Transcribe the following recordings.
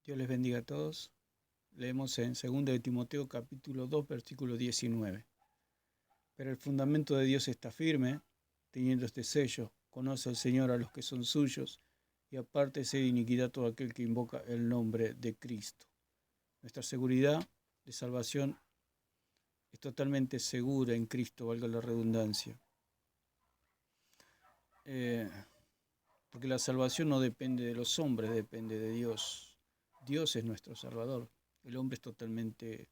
Dios les bendiga a todos. Leemos en 2 de Timoteo capítulo 2, versículo 19. Pero el fundamento de Dios está firme, teniendo este sello: conoce al Señor a los que son suyos, y apártese de iniquidad todo aquel que invoca el nombre de Cristo. Nuestra seguridad de salvación es totalmente segura en Cristo, valga la redundancia. Porque la salvación no depende de los hombres, depende de Dios. Dios es nuestro Salvador. El hombre es totalmente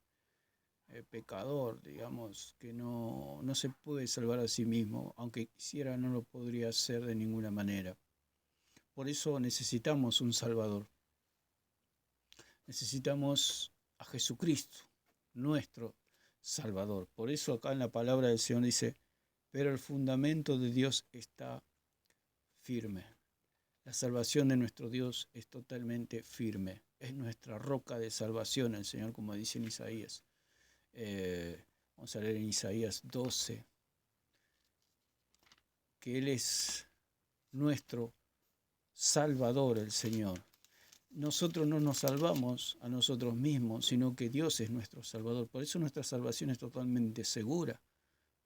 pecador, digamos, que no se puede salvar a sí mismo, aunque quisiera no lo podría hacer de ninguna manera. Por eso necesitamos un Salvador. Necesitamos a Jesucristo, nuestro Salvador. Por eso acá en la palabra del Señor dice, pero el fundamento de Dios está firme. La salvación de nuestro Dios es totalmente firme. Es nuestra roca de salvación, el Señor, como dice en Isaías. Vamos a leer en Isaías 12, que Él es nuestro Salvador, el Señor. Nosotros no nos salvamos a nosotros mismos, sino que Dios es nuestro Salvador. Por eso nuestra salvación es totalmente segura,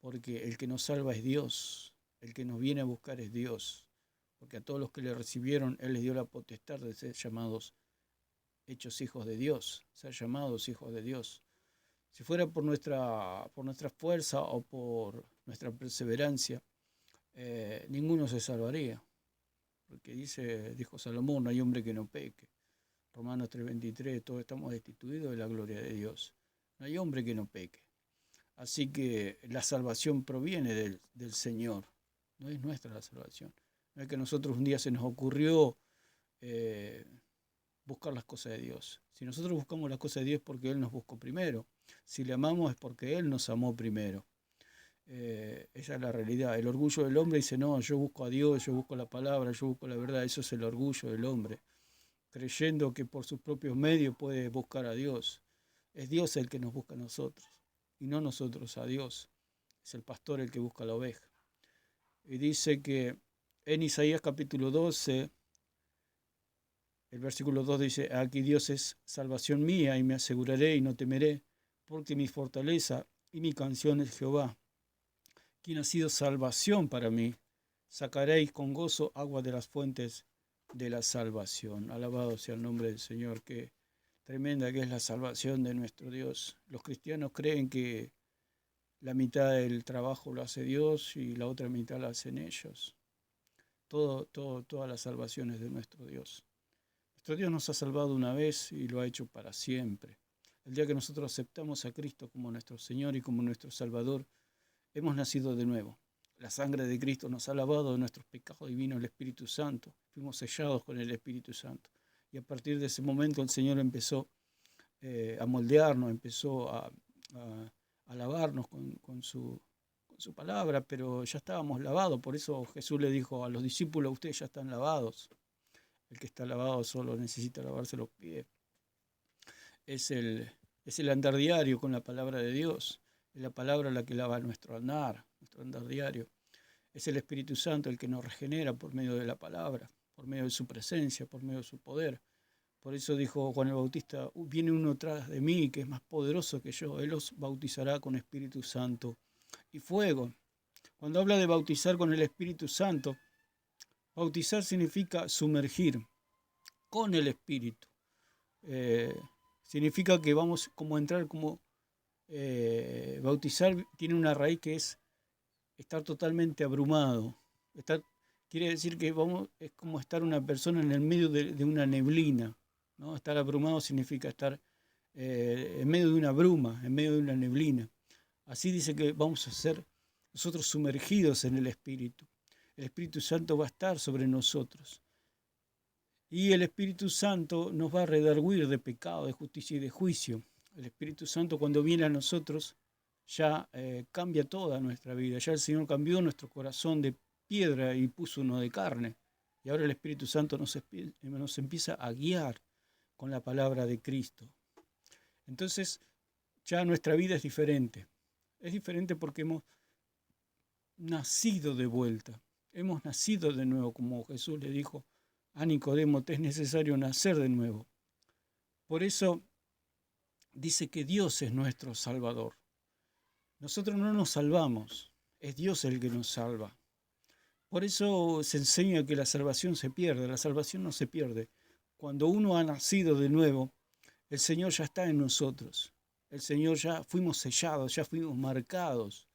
porque el que nos salva es Dios, el que nos viene a buscar es Dios, porque a todos los que le recibieron, Él les dio la potestad de ser llamados, hechos hijos de Dios, ser llamados hijos de Dios. Si fuera por nuestra fuerza o por nuestra perseverancia, ninguno se salvaría. Porque dijo Salomón, no hay hombre que no peque. Romanos 3:23, todos estamos destituidos de la gloria de Dios. No hay hombre que no peque. Así que la salvación proviene del Señor. No es nuestra la salvación. No es que a nosotros un día se nos ocurrió buscar las cosas de Dios. Si nosotros buscamos las cosas de Dios es porque Él nos buscó primero. Si le amamos es porque Él nos amó primero. Esa es la realidad. El orgullo del hombre dice, no, yo busco a Dios, yo busco la palabra, yo busco la verdad. Eso es el orgullo del hombre, creyendo que por sus propios medios puede buscar a Dios. Es Dios el que nos busca a nosotros, y no nosotros a Dios. Es el pastor el que busca a la oveja. Y dice que en Isaías capítulo 12, el versículo 2 dice, aquí Dios es salvación mía, y me aseguraré y no temeré, porque mi fortaleza y mi canción es Jehová, quien ha sido salvación para mí. Sacaréis con gozo agua de las fuentes de la salvación. Alabado sea el nombre del Señor, que tremenda que es la salvación de nuestro Dios. Los cristianos creen que la mitad del trabajo lo hace Dios y la otra mitad la hacen ellos. Todas las salvaciones de nuestro Dios. Nuestro Dios nos ha salvado una vez y lo ha hecho para siempre. El día que nosotros aceptamos a Cristo como nuestro Señor y como nuestro Salvador, hemos nacido de nuevo. La sangre de Cristo nos ha lavado de nuestros pecados y vino el Espíritu Santo. Fuimos sellados con el Espíritu Santo. Y a partir de ese momento el Señor empezó a moldearnos, empezó a lavarnos con su palabra, pero ya estábamos lavados. Por eso Jesús le dijo a los discípulos, ustedes ya están lavados. El que está lavado solo necesita lavarse los pies. Es el andar diario con la palabra de Dios. Es la palabra la que lava nuestro andar diario. Es el Espíritu Santo el que nos regenera por medio de la palabra, por medio de su presencia, por medio de su poder. Por eso dijo Juan el Bautista, viene uno tras de mí que es más poderoso que yo. Él los bautizará con Espíritu Santo y fuego. Cuando habla de bautizar con el Espíritu Santo, bautizar significa sumergir con el Espíritu. Significa que vamos como a entrar como... bautizar tiene una raíz que es estar totalmente abrumado. Quiere decir que es como estar una persona en el medio de una neblina, ¿no? Estar abrumado significa estar en medio de una bruma, en medio de una neblina. Así dice que vamos a ser nosotros sumergidos en el Espíritu. El Espíritu Santo va a estar sobre nosotros. Y el Espíritu Santo nos va a redarguir de pecado, de justicia y de juicio. El Espíritu Santo cuando viene a nosotros ya cambia toda nuestra vida. Ya el Señor cambió nuestro corazón de piedra y puso uno de carne. Y ahora el Espíritu Santo nos empieza a guiar con la palabra de Cristo. Entonces ya nuestra vida es diferente. Es diferente porque hemos nacido de vuelta. Hemos nacido de nuevo, como Jesús le dijo a Nicodemo, te es necesario nacer de nuevo. Por eso dice que Dios es nuestro Salvador. Nosotros no nos salvamos, es Dios el que nos salva. Por eso se enseña que la salvación se pierde, la salvación no se pierde. Cuando uno ha nacido de nuevo, el Señor ya está en nosotros. El Señor ya fuimos sellados, ya fuimos marcados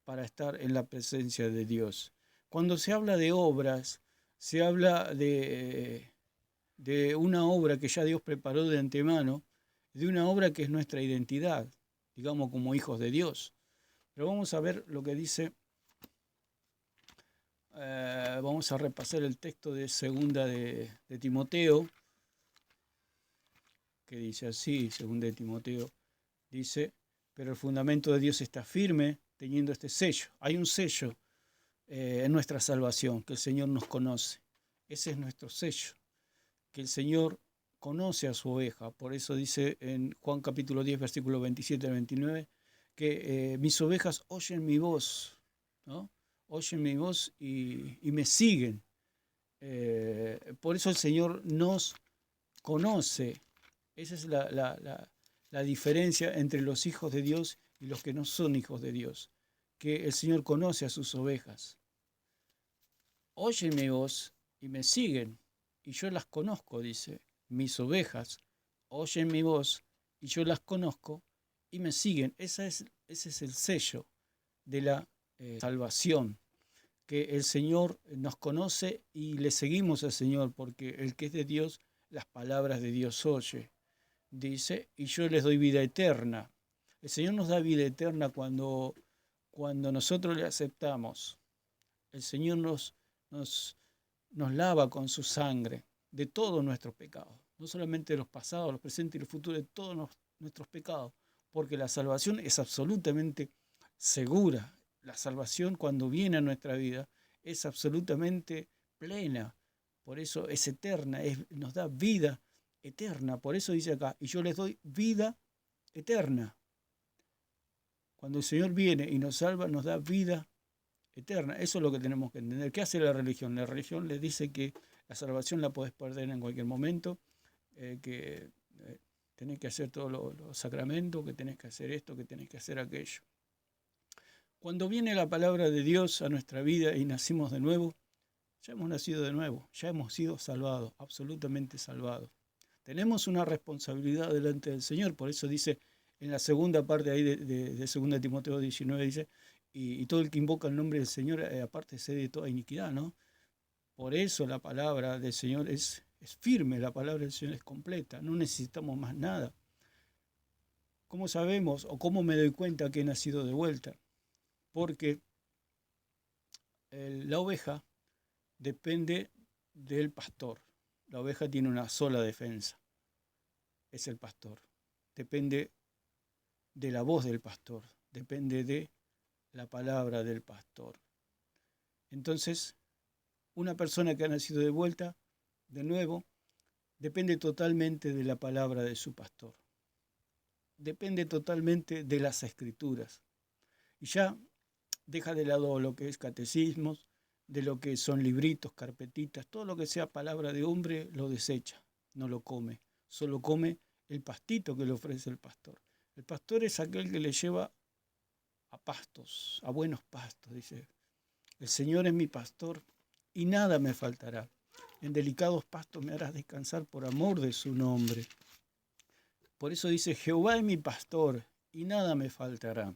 para estar en la presencia de Dios. Cuando se habla de obras, se habla de una obra que ya Dios preparó de antemano, de una obra que es nuestra identidad, digamos como hijos de Dios. Pero vamos a ver lo que dice, vamos a repasar el texto de segunda de Timoteo, que dice así, segunda de Timoteo, dice, pero el fundamento de Dios está firme, teniendo este sello. Hay un sello en nuestra salvación, que el Señor nos conoce. Ese es nuestro sello, que el Señor conoce a su oveja. Por eso dice en Juan capítulo 10, versículo 27 al 29, que mis ovejas oyen mi voz, ¿no? Oyen mi voz y me siguen. Por eso el Señor nos conoce. Esa es la diferencia entre los hijos de Dios y los que no son hijos de Dios, que el Señor conoce a sus ovejas. Oyen mi voz y me siguen, y yo las conozco, dice. Mis ovejas oyen mi voz y yo las conozco y me siguen. Ese es el sello de la salvación, que el Señor nos conoce y le seguimos al Señor, porque el que es de Dios, las palabras de Dios oye. Dice, y yo les doy vida eterna. El Señor nos da vida eterna cuando nosotros le aceptamos. El Señor nos lava con su sangre de todos nuestros pecados, no solamente de los pasados, los presentes y los futuros, de todos nuestros pecados, porque la salvación es absolutamente segura. La salvación cuando viene a nuestra vida es absolutamente plena, por eso es eterna, nos da vida eterna, por eso dice acá, y yo les doy vida eterna. Cuando el Señor viene y nos salva, nos da vida eterna. Eso es lo que tenemos que entender. ¿Qué hace la religión? La religión les dice que la salvación la podés perder en cualquier momento, que tenés que hacer todos los sacramentos, que tenés que hacer esto, que tenés que hacer aquello. Cuando viene la palabra de Dios a nuestra vida y nacimos de nuevo, ya hemos nacido de nuevo, ya hemos sido salvados, absolutamente salvados. Tenemos una responsabilidad delante del Señor, por eso dice en la segunda parte ahí de 2 Timoteo 19, dice, y todo el que invoca el nombre del Señor, apártese de toda iniquidad, ¿no? Por eso la palabra del Señor es firme, la palabra del Señor es completa, no necesitamos más nada. ¿Cómo sabemos o cómo me doy cuenta que he nacido de vuelta? Porque la oveja depende del pastor. La oveja tiene una sola defensa, es el pastor. Depende de la voz del pastor, depende de la palabra del pastor. Entonces, una persona que ha nacido de vuelta, de nuevo, depende totalmente de la palabra de su pastor. Depende totalmente de las escrituras. Y ya deja de lado lo que es catecismos, de lo que son libritos, carpetitas, todo lo que sea palabra de hombre lo desecha, no lo come. Solo come el pastito que le ofrece el pastor. El pastor es aquel que le lleva a pastos, a buenos pastos, dice. El Señor es mi pastor y nada me faltará. En delicados pastos me harás descansar por amor de su nombre. Por eso dice, Jehová es mi pastor y nada me faltará.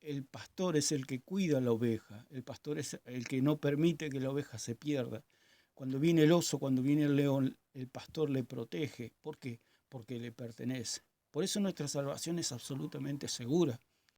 El pastor es el que cuida a la oveja, el pastor es el que no permite que la oveja se pierda. Cuando viene el oso, cuando viene el león, el pastor le protege. ¿Por qué? Porque le pertenece. Por eso nuestra salvación es absolutamente segura.